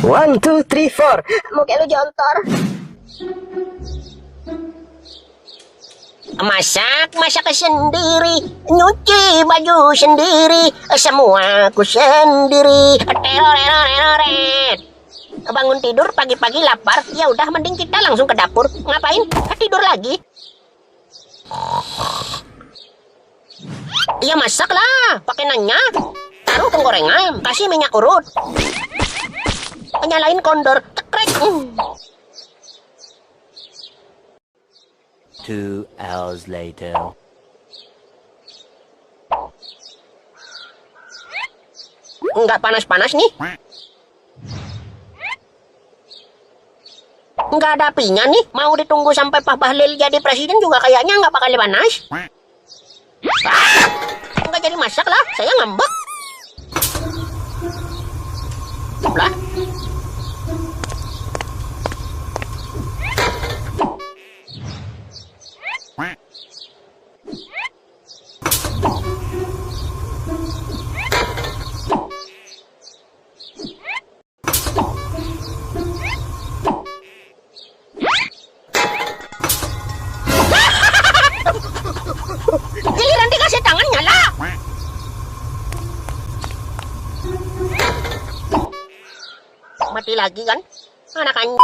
One, two, three, four. Muka lu jontor. Masak sendiri, nyuci baju sendiri, semua aku sendiri. Teroreret. Bangun tidur pagi-pagi lapar, ya udah mending kita langsung ke dapur. Ngapain? Tidur lagi. Iya masak lah, pakai nanya. Taruh penggorengan, kasih minyak urut. Nyalain kondor, cekrek. 2 hours later. Nggak panas-panas nih. Nggak ada apinya nih. Mau ditunggu sampai Pak Bahlil jadi presiden juga kayaknya nggak bakal panas. Nggak jadi masak lah, saya ngambek. Lah. Giliran dikasih tangan nyala. Mati lagi kan? Anak anjing.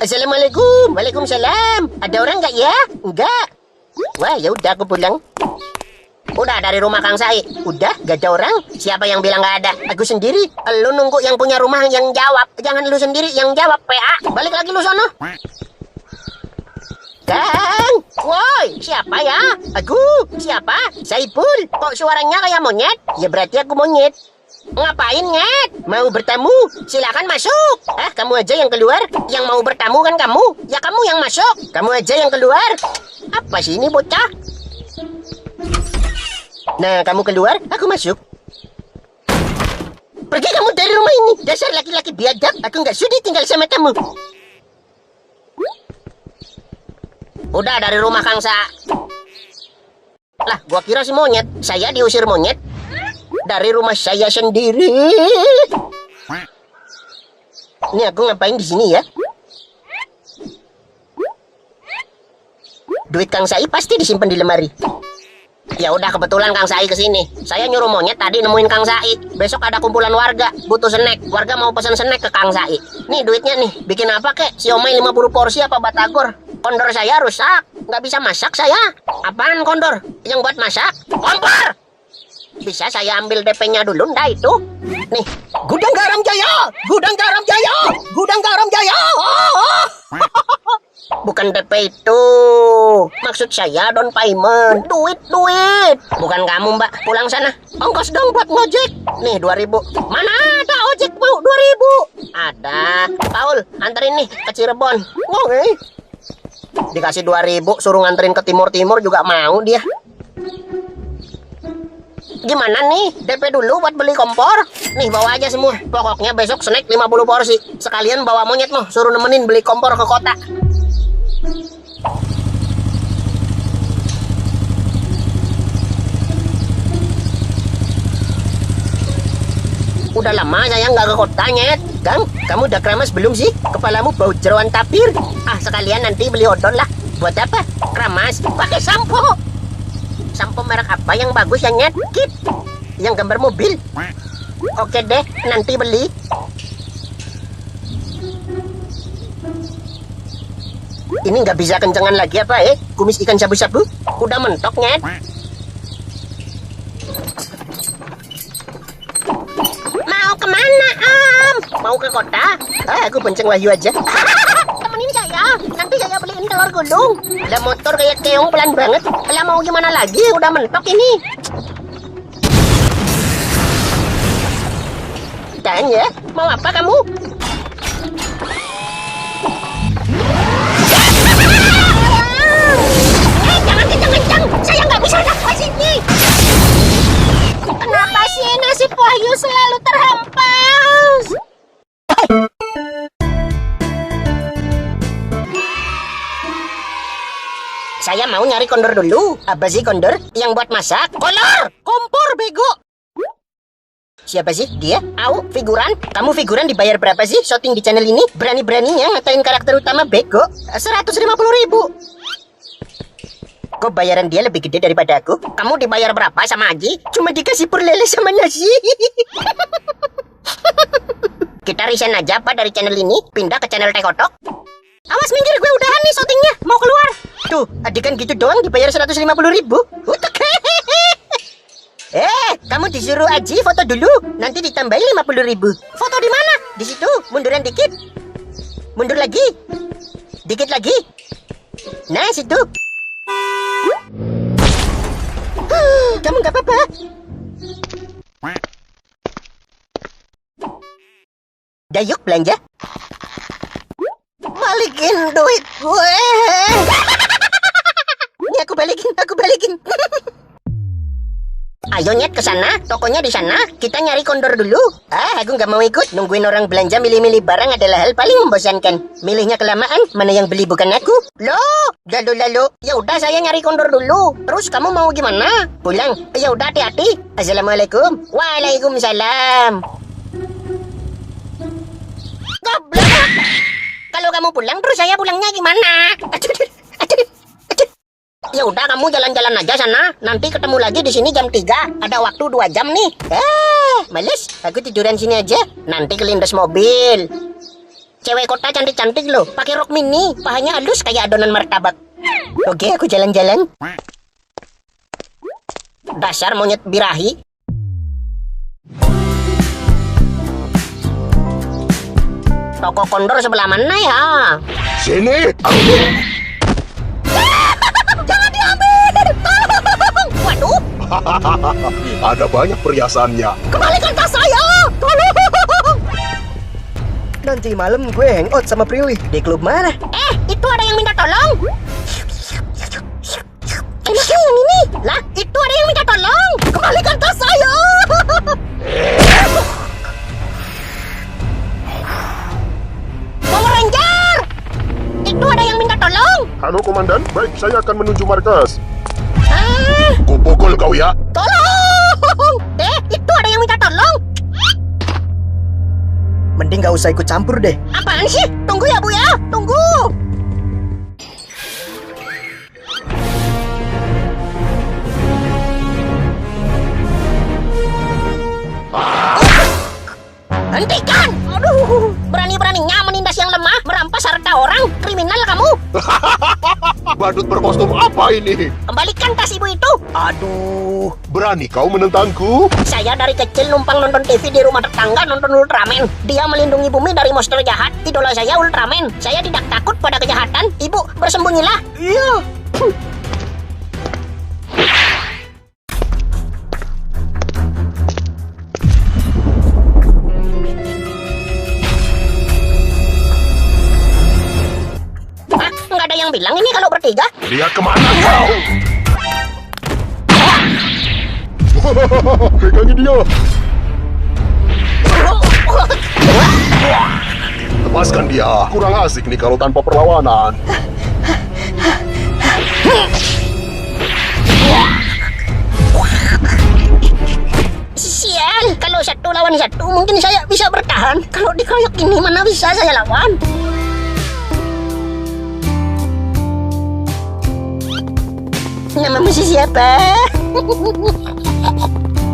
Assalamualaikum. Waalaikumsalam. Ada orang nggak ya? Enggak. Wah, ya udah aku pulang. Udah dari rumah Kang Sai. Udah, gak ada orang. Siapa yang bilang nggak ada? Aku sendiri. Lu nunggu yang punya rumah yang jawab. Jangan lu sendiri yang jawab, PA. Balik lagi lu sono. Kang, woi, siapa ya? Aku, siapa? Saipul. Kok suaranya kayak monyet? Ya berarti aku monyet. Ngapain, Nyet? Mau bertamu? Silakan masuk. Kamu aja yang keluar. Yang mau bertamu kan kamu. Ya kamu yang masuk. Kamu aja yang keluar. Apa sih ini bocah? Nah, kamu keluar, aku masuk. Pergi kamu dari rumah ini. Dasar laki-laki biadab. Aku nggak sudi tinggal sama kamu. Udah dari rumah Kang Sa. Lah, gua kira si monyet. Saya diusir monyet dari rumah saya sendiri. Ini aku ngapain di sini ya? Duit Kang Sai pasti disimpan di lemari. Ya udah kebetulan Kang Sai kesini. Saya nyuruh monyet tadi nemuin Kang Sai. Besok ada kumpulan warga butuh snack. Warga mau pesan snack ke Kang Sai. Nih duitnya nih. Bikin apa kek? Siomay 50 porsi apa batagor? Kondor saya rusak. Nggak bisa masak saya. Apaan kondor? Yang buat masak? Kompor! Bisa saya ambil DP-nya dulu ndak itu? Nih. Gudang Garam Jaya! Gudang Garam Jaya! Gudang Garam Jaya! Bukan DP itu. Maksud saya down payment. Duit. Bukan kamu, Mbak. Pulang sana. Ongkos dong buat ngojek. Nih 2.000. Mana ada ojek mau 2.000? Ada. Paul, anterin nih ke Cirebon. Oke. Dikasih 2.000 suruh nganterin ke timur-timur juga mau dia. Gimana nih? DP dulu buat beli kompor. Nih bawa aja semua. Pokoknya besok snack 50 porsi. Sekalian bawa monyet mau suruh nemenin beli kompor ke kota. Udah lama saya nggak ke kota, Nyet. Kang, kamu udah keramas belum sih? Kepalamu bau jeroan tapir. Sekalian nanti beli odol lah. Buat apa? Keramas. Pakai sampo. Sampo merek apa yang bagus ya, Nyet? Kit. Yang gambar mobil. Oke deh, nanti beli. Ini nggak bisa kencengan lagi apa kumis ikan sabu-sabu? Udah mentok, Nyet. Mau kemana, Om? Mau ke kota? Aku bonceng Wahyu aja. Temenin saya. Nanti saya beliin telur gulung. Ada motor kayak keong pelan banget. Lah mau gimana lagi? Udah mentok ini. Tanya, mau apa kamu? Jangan kencang-kencang. Saya nggak bisa nafas ini. Kenapa sih nasib Wahyu selalu terhempas? Saya mau nyari kondor dulu. Apa sih kondor? Yang buat masak? Kolor! Kompor, bego! Siapa sih dia? Au, figuran? Kamu figuran dibayar berapa sih syuting di channel ini? Berani-beraninya ngatain karakter utama bego. 150.000. Kok bayaran dia lebih gede daripada aku? Kamu dibayar berapa sama Aji? Cuma dikasih pur lele sama nasi. Kita resign aja apa dari channel ini, pindah ke channel Teh Kotok. Awas minggir, gue udahan nih syutingnya, mau keluar. Tuh, adegan gitu doang dibayar 150.000. Kamu disuruh Aji foto dulu, nanti ditambahin 50.000. Foto di mana? Di situ, munduran dikit. Mundur lagi. Dikit lagi. Nah, situ. Kamu nggak apa-apa? Dayuk belanja. Balikin duit gue. Ini aku balikin. Ayo Nyet ke sana, tokonya di sana. Kita nyari kondor dulu. Aku nggak mau ikut. Nungguin orang belanja milih-milih barang adalah hal paling membosankan. Milihnya kelamaan, mana yang beli bukan aku. Loh, lalu. Ya udah saya nyari kondor dulu. Terus kamu mau gimana? Pulang? Ya udah hati-hati. Assalamualaikum. Waalaikumsalam. Goblok. Kalau kamu pulang terus saya pulangnya gimana? Aduh. Ya udah kamu jalan-jalan aja sana. Nanti ketemu lagi di sini jam 3. Ada waktu 2 jam nih. Males. Aku tiduran sini aja. Nanti kelindes mobil. Cewek kota cantik-cantik loh. Pakai rok mini. Pahanya halus kayak adonan martabak. Oke, aku jalan-jalan. Dasar monyet birahi. Toko kondor sebelah mana ya? Sini, Jangan diambil! Tolong! Waduh! ada banyak perhiasannya. Kembalikan tas saya! Tolong! Nanti malam gue hangout sama Priwi. Di klub mana? Itu ada yang minta tolong! Enaknya yang ini! Lah, itu ada yang minta tolong! Kembalikan tas saya! Power Ranger! Itu ada yang minta tolong! Halo Komandan, baik saya akan menuju markas. Ah, Kupukul kau ya. tolong! Itu ada yang minta tolong! Mending gak usah ikut campur deh. Apaan sih? Tunggu ya Bu ya, tunggu! Hentikan! Aduh, berani-beraninya menindas yang lemah, merampas harta orang, kriminal kamu! Badut berkostum apa ini? Kembalikan tas ibu itu! Aduh, Berani kau menentangku? Saya dari kecil numpang nonton TV di rumah tetangga nonton Ultraman. Dia melindungi bumi dari monster jahat. Idola saya Ultraman. Saya tidak takut pada kejahatan. Ibu, bersembunyilah. iya. Nggak ada yang bilang ini kalau bertiga. Lihat kemana kau? Pegangi dia. Lepaskan dia. Kurang asik nih kalau tanpa perlawanan. Sial, kalau 1 lawan 1 mungkin saya bisa bertahan. Kalau dikeroyok ini mana bisa saya lawan. Namamu si siapa?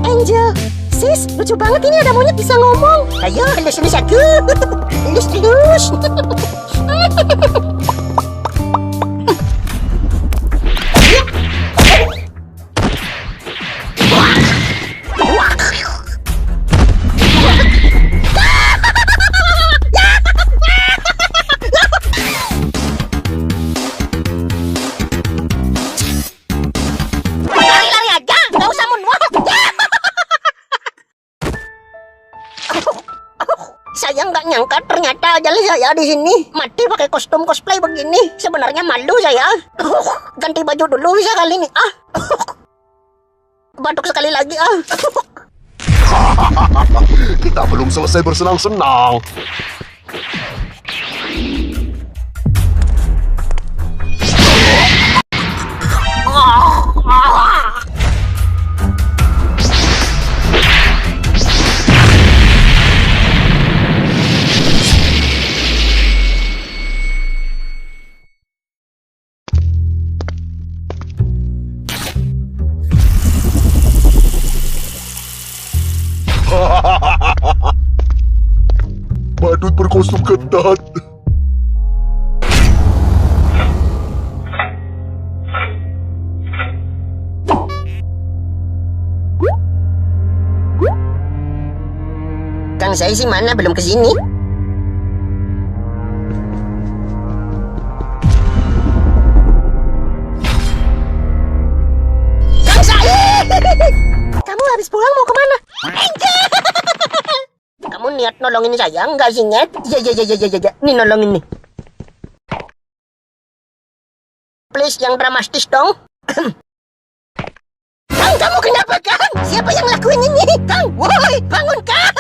Angel. Sis, lucu banget ini ada monyet bisa ngomong. Ayo, elus-elus aku. Elus-elus. Lari-lari aja, nggak usah moonwalk. Saya nggak nyangka ternyata jalan saya di sini mati pakai kostum cosplay begini. Sebenarnya malu saya. Ganti baju dulu bisa kali ini. Batuk sekali lagi. Kita belum selesai bersenang-senang. berkostum ketat. Kang Sai sih mana? Belum kesini. Kang Sai! Kamu habis pulang mau kemana? Kamu niat nolongin saya enggak sih, Nyet? Ya. Nih nolongin nih. Please, yang dramatis dong. Kang, kamu kenapa, Kang? Siapa yang lakuin ini? Kang, woi, bangun, Kang!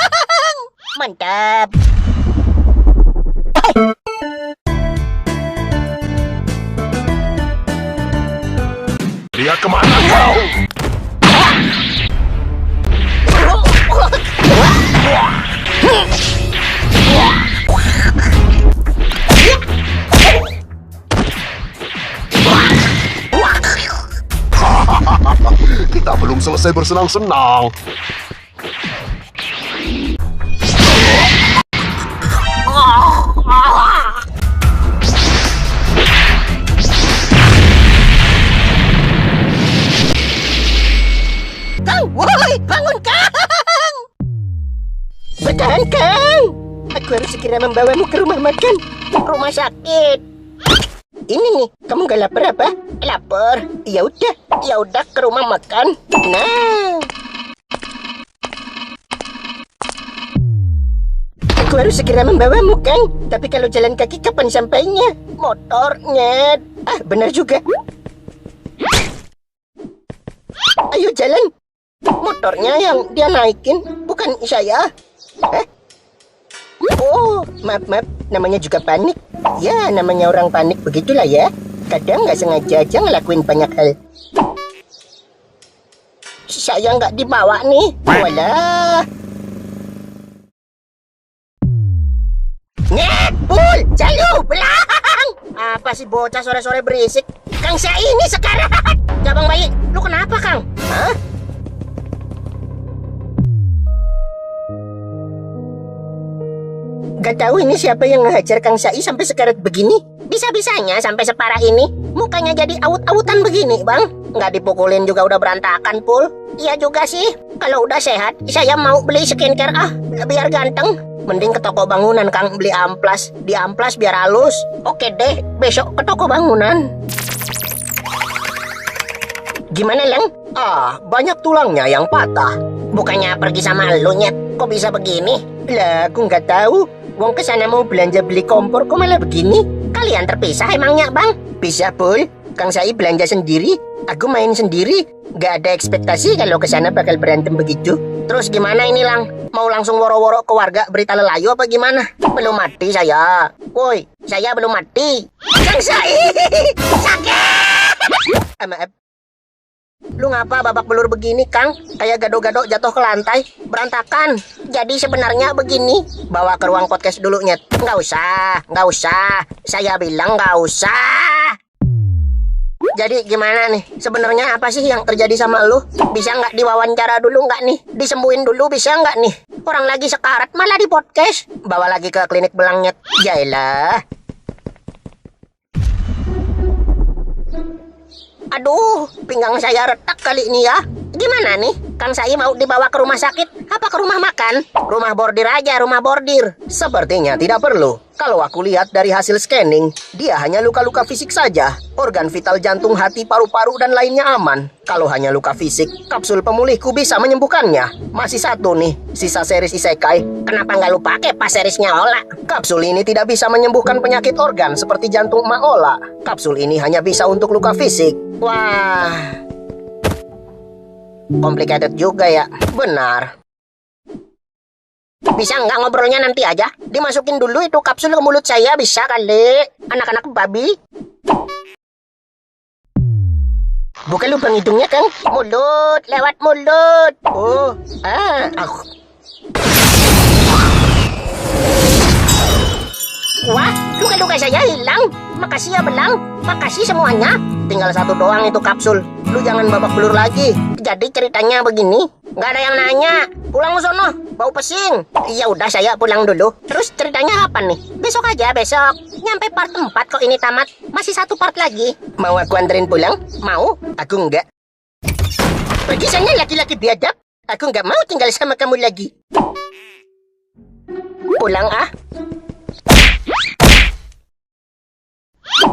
Mantap. Lihat kemana kau? Kita belum selesai bersenang-senang. Kang, woi, bangun, Kang! Bertahan, Kang! Aku harus segera membawamu ke rumah makan. Rumah sakit. Ini nih, kamu gak lapar apa? Lapar. Ya udah ke rumah makan. Nah. Aku harus segera membawamu, Kang. Tapi kalau jalan kaki kapan sampainya? Motornya. Ah, benar juga. Ayo jalan. Motornya yang dia naikin, bukan saya. Oh, maaf. Namanya juga panik. Ya, namanya orang panik begitulah ya. Kadang nggak sengaja aja ngelakuin banyak hal. Saya nggak dibawa nih. Walah. Pul, jalu, belang. Apa sih bocah sore-sore berisik? Kang Sai ini sekarang. Cabang bayi, lu kenapa, Kang? Hah? Gak tahu ini siapa yang ngehajar Kang Sai sampai sekarat begini. Bisa-bisanya sampai separah ini. Mukanya jadi awut-awutan begini, Bang. Nggak dipukulin juga udah berantakan, Pul. Iya juga sih. Kalau udah sehat, saya mau beli skincare biar ganteng. Mending ke toko bangunan, Kang, beli amplas. Di amplas biar halus. Oke deh, besok ke toko bangunan. Gimana, Leng? Banyak tulangnya yang patah. Bukannya pergi sama lu, Nyet. Kok bisa begini? Lah, aku nggak tahu. Wong kesana mau belanja beli kompor, kok malah begini? Kalian terpisah emangnya, Bang? Bisa, Pul. Kang Sai belanja sendiri, aku main sendiri. Gak ada ekspektasi kalau kesana bakal berantem begitu. Terus gimana ini, Lang? Mau langsung woro-woro ke warga berita lelayu apa gimana? Belum mati saya. Woi, saya belum mati. Kang Sai! Sakit! Maaf. Lu ngapa babak belur begini, Kang? Kayak gado-gado jatuh ke lantai. Berantakan. Jadi sebenarnya begini. Bawa ke ruang podcast dulu, Nyet. Nggak usah. Saya bilang nggak usah. Jadi gimana nih? Sebenarnya apa sih yang terjadi sama lu? Bisa nggak diwawancara dulu nggak nih? Disembuhin dulu bisa nggak nih? Orang lagi sekarat malah di podcast. Bawa lagi ke klinik belang, Nyet. Yaelah. Aduh, pinggang saya retak kali ini ya. Gimana nih? Kang Sai mau dibawa ke rumah sakit? Apa ke rumah makan? Rumah bordir aja, rumah bordir. Sepertinya tidak perlu. Kalau aku lihat dari hasil scanning, dia hanya luka-luka fisik saja. Organ vital jantung, hati, paru-paru, dan lainnya aman. Kalau hanya luka fisik, kapsul pemulihku bisa menyembuhkannya. Masih satu nih, sisa series Isekai. Kenapa nggak lu pakai pas seriesnya Ola? Kapsul ini tidak bisa menyembuhkan penyakit organ seperti jantung Ma Ola. Kapsul ini hanya bisa untuk luka fisik. Wah, complicated juga ya. Benar. Bisa nggak ngobrolnya nanti aja? Dimasukin dulu itu kapsul ke mulut saya, bisa kali? Anak-anak babi. Buka lubang hidungnya, Kang. Mulut, lewat mulut. Wah, luka-luka saya hilang. Makasih ya, Belang. Makasih semuanya. Tinggal satu doang itu kapsul. Lu jangan babak belur lagi. Jadi ceritanya begini. Nggak ada yang nanya. Pulang ke sono. bau pesing. Ya udah saya pulang dulu. Terus ceritanya apa nih? Besok aja, besok. Nyampe part 4 kok ini tamat. Masih satu part lagi. Mau aku anterin pulang? Mau? Aku enggak. Pergi sana laki-laki biadab. Aku enggak mau tinggal sama kamu lagi. Pulang ah.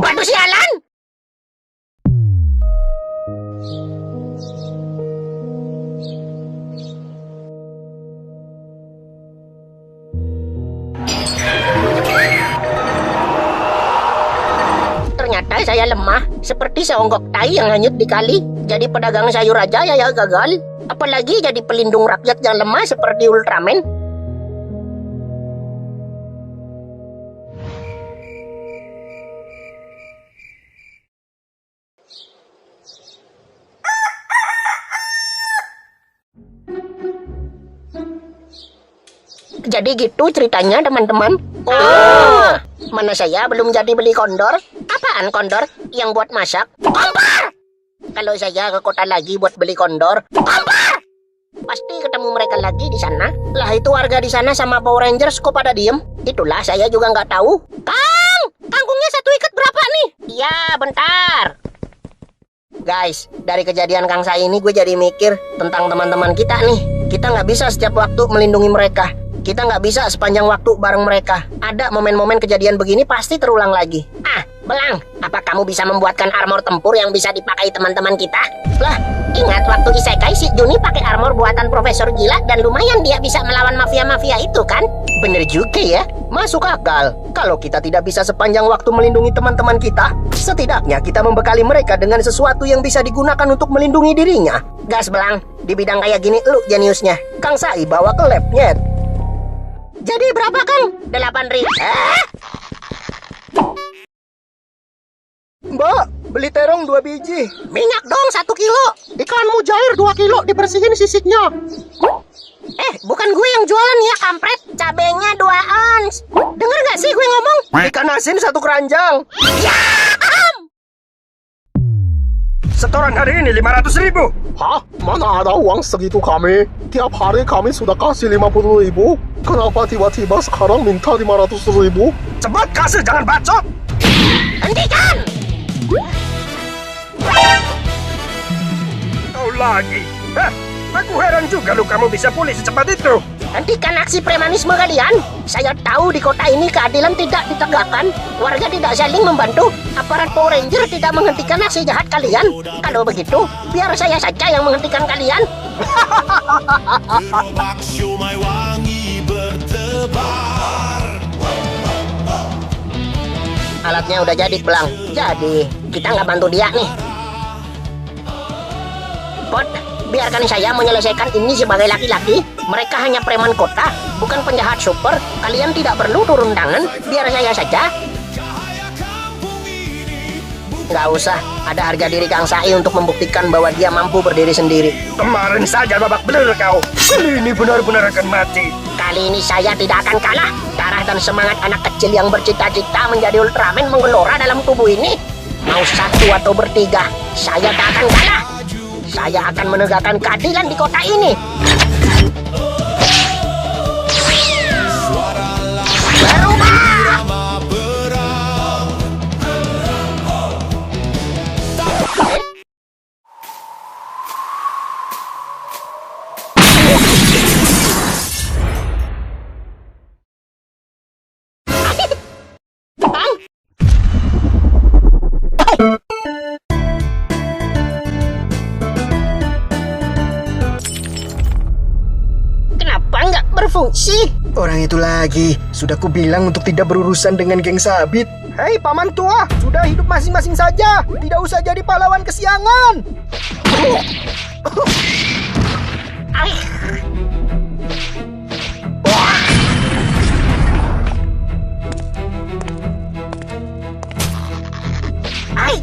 Batu sialan! Ternyata saya lemah, seperti seonggok tai yang hanyut di kali. Jadi pedagang sayur aja ya gagal. Apalagi jadi pelindung rakyat yang lemah seperti Ultraman. Jadi gitu ceritanya teman-teman. Oh, mana saya belum jadi beli kondor. Apaan kondor? Yang buat masak? Kompor! Kalau saya ke kota lagi buat beli kondor, kompor! Pasti ketemu mereka lagi di sana. Lah itu warga di sana sama Power Rangers kok pada diem? Itulah saya juga nggak tahu. Kang, kangkungnya satu ikat berapa nih? Iya, bentar. Guys, dari kejadian Kang Sai ini gue jadi mikir tentang teman-teman kita nih. Kita nggak bisa setiap waktu melindungi mereka. Kita nggak bisa sepanjang waktu bareng mereka. Ada momen-momen kejadian begini pasti terulang lagi. Ah, Belang, apa kamu bisa membuatkan armor tempur yang bisa dipakai teman-teman kita? Lah, ingat waktu Isekai si Juni pakai armor buatan Profesor Gila dan lumayan dia bisa melawan mafia-mafia itu kan? Bener juga ya, masuk akal. Kalau kita tidak bisa sepanjang waktu melindungi teman-teman kita, setidaknya kita membekali mereka dengan sesuatu yang bisa digunakan untuk melindungi dirinya. Gas Belang, di bidang kayak gini lu jeniusnya. Kang Sai bawa ke lab, nyet. Jadi berapa Kang? 8.000. Mbak, beli terong 2 biji. Minyak dong 1 kilo. Ikan mujair 2 kilo, dibersihin sisiknya. Bukan gue yang jualan ya kampret. Cabenya 2 ons. Dengar gak sih gue ngomong? Ikan asin 1 keranjang. Ya! Setoran hari ini 500.000. Hah? Mana ada uang segitu kami? Tiap hari kami sudah kasih 50.000. Kenapa tiba-tiba sekarang minta 500.000? Cepat kasih, jangan bacot. Hentikan! Kau lagi. Aku heran juga lu kamu bisa pulih secepat itu. Hentikan aksi premanisme kalian. Saya tahu di kota ini keadilan tidak ditegakkan. Warga tidak saling membantu. Aparat Power Ranger tidak menghentikan aksi jahat kalian. Kalau begitu, biar saya saja yang menghentikan kalian. Maksiumai wangi bertebar. Alatnya udah jadi, Belang. Jadi, kita nggak bantu dia nih. Pot, biarkan saya menyelesaikan ini sebagai laki-laki. Mereka hanya preman kota, bukan penjahat super. Kalian tidak perlu turun tangan, biar saya saja. Nggak usah, ada harga diri Kang Sai untuk membuktikan bahwa dia mampu berdiri sendiri. Kemarin saja babak belur kau. Kali ini benar-benar akan mati. Kali ini saya tidak akan kalah. Darah dan semangat anak kecil yang bercita-cita menjadi Ultraman menggelora dalam tubuh ini. Mau satu atau bertiga, saya tak akan kalah. Saya akan menegakkan keadilan di kota ini. Berubah! Kenapa nggak berfungsi? Orang itu lagi. Sudah kubilang untuk tidak berurusan dengan geng sabit. Hei paman tua, sudah hidup masing-masing saja. Tidak usah jadi pahlawan kesiangan. Ay. Ay.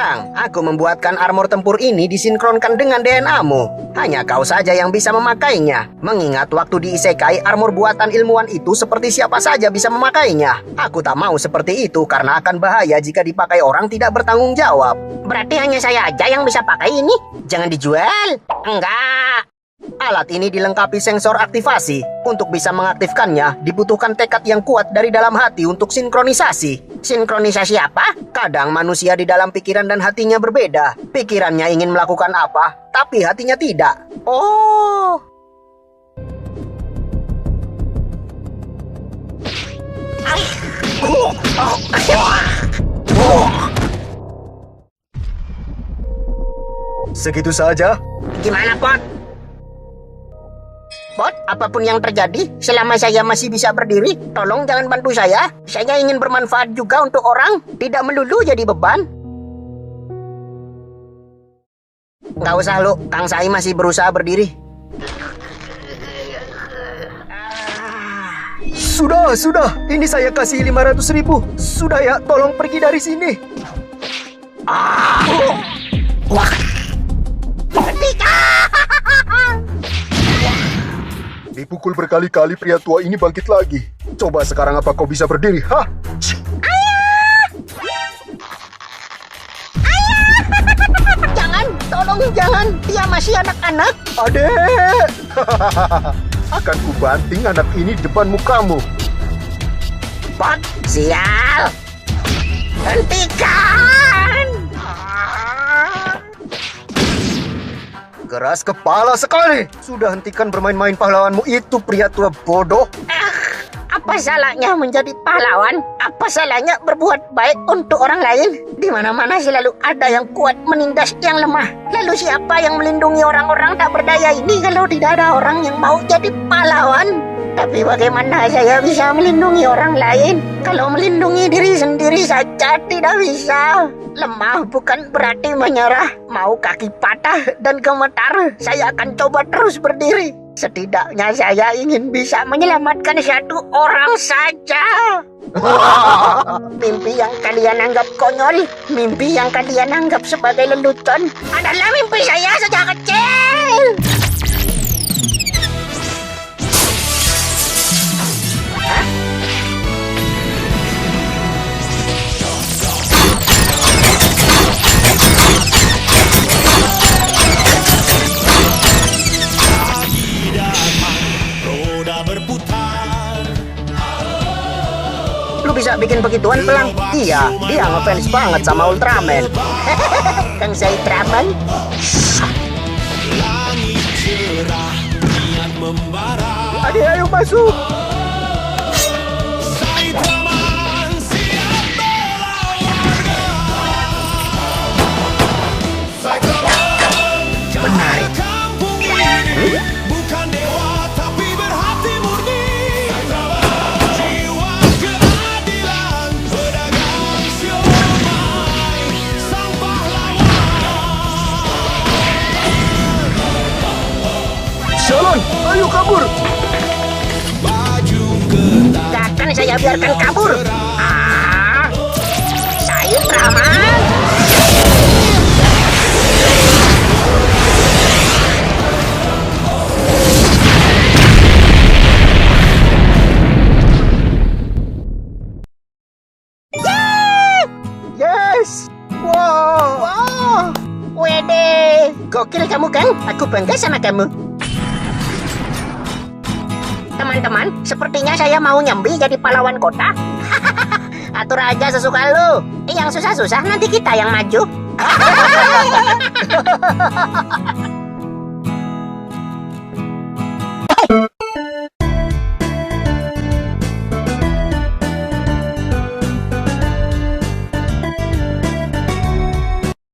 Kang, aku membuatkan armor tempur ini disinkronkan dengan DNA-mu. Hanya kau saja yang bisa memakainya. Mengingat waktu di isekai, armor buatan ilmuwan itu seperti siapa saja bisa memakainya. Aku tak mau seperti itu karena akan bahaya jika dipakai orang tidak bertanggung jawab. Berarti hanya saya aja yang bisa pakai ini? Jangan dijual. Enggak. Alat ini dilengkapi sensor aktivasi. Untuk bisa mengaktifkannya, dibutuhkan tekad yang kuat dari dalam hati untuk sinkronisasi. Sinkronisasi apa? Kadang manusia di dalam pikiran dan hatinya berbeda. Pikirannya ingin melakukan apa, tapi hatinya tidak. Oh. Segitu saja? Gimana, Pot? Pot, apapun yang terjadi, selama saya masih bisa berdiri, tolong jangan bantu saya. Saya ingin bermanfaat juga untuk orang, tidak melulu jadi beban. Nggak usah lu, Kang Sai masih berusaha berdiri. Sudah, ini saya kasih 500.000. Sudah ya, tolong pergi dari sini. Dipukul berkali-kali pria tua ini bangkit lagi. Coba sekarang apa kau bisa berdiri? Hah? Jangan, tolong jangan. Dia masih anak-anak. Adek! Akan kubanting anak ini di depan mukamu. Pot, sial. Hentikan. Keras kepala sekali. Sudah hentikan bermain-main pahlawanmu itu, pria tua bodoh. Apa salahnya menjadi pahlawan? Apa salahnya berbuat baik untuk orang lain? Di mana-mana selalu ada yang kuat menindas yang lemah. Lalu siapa yang melindungi orang-orang tak berdaya ini kalau tidak ada orang yang mau jadi pahlawan? Tapi bagaimana saya bisa melindungi orang lain kalau melindungi diri sendiri saja tidak bisa? Lemah bukan berarti menyerah. Mau kaki patah dan gemetar, saya akan coba terus berdiri. Setidaknya saya ingin bisa menyelamatkan satu orang saja. Mimpi yang kalian anggap konyol, mimpi yang kalian anggap sebagai lelucon, adalah mimpi saya sejak kecil. Roda berputar. Lu bisa bikin begituan, Pelang? Iya, dia ngefans banget sama Ultraman. Kang Sai Ultraman. Langit cerah, niat membara. Adek, ayo masuk. Sai Ultraman siap bela warga. Sai Ultraman Menarik. kampung ini bukan dewa tapi berhati murni. Jiwa keadilan, pedagang siomay, sang pahlawan. Jalan, ayo kabur. Baju ketat. Tak akan saya biarkan kabur. Saya Ultraman. Yes. Wow. Wede, gokil kamu kan? Aku bangga sama kamu. Teman-teman, sepertinya saya mau nyambi jadi pahlawan kota. Atur aja sesuka lu. Yang susah-susah nanti kita yang maju.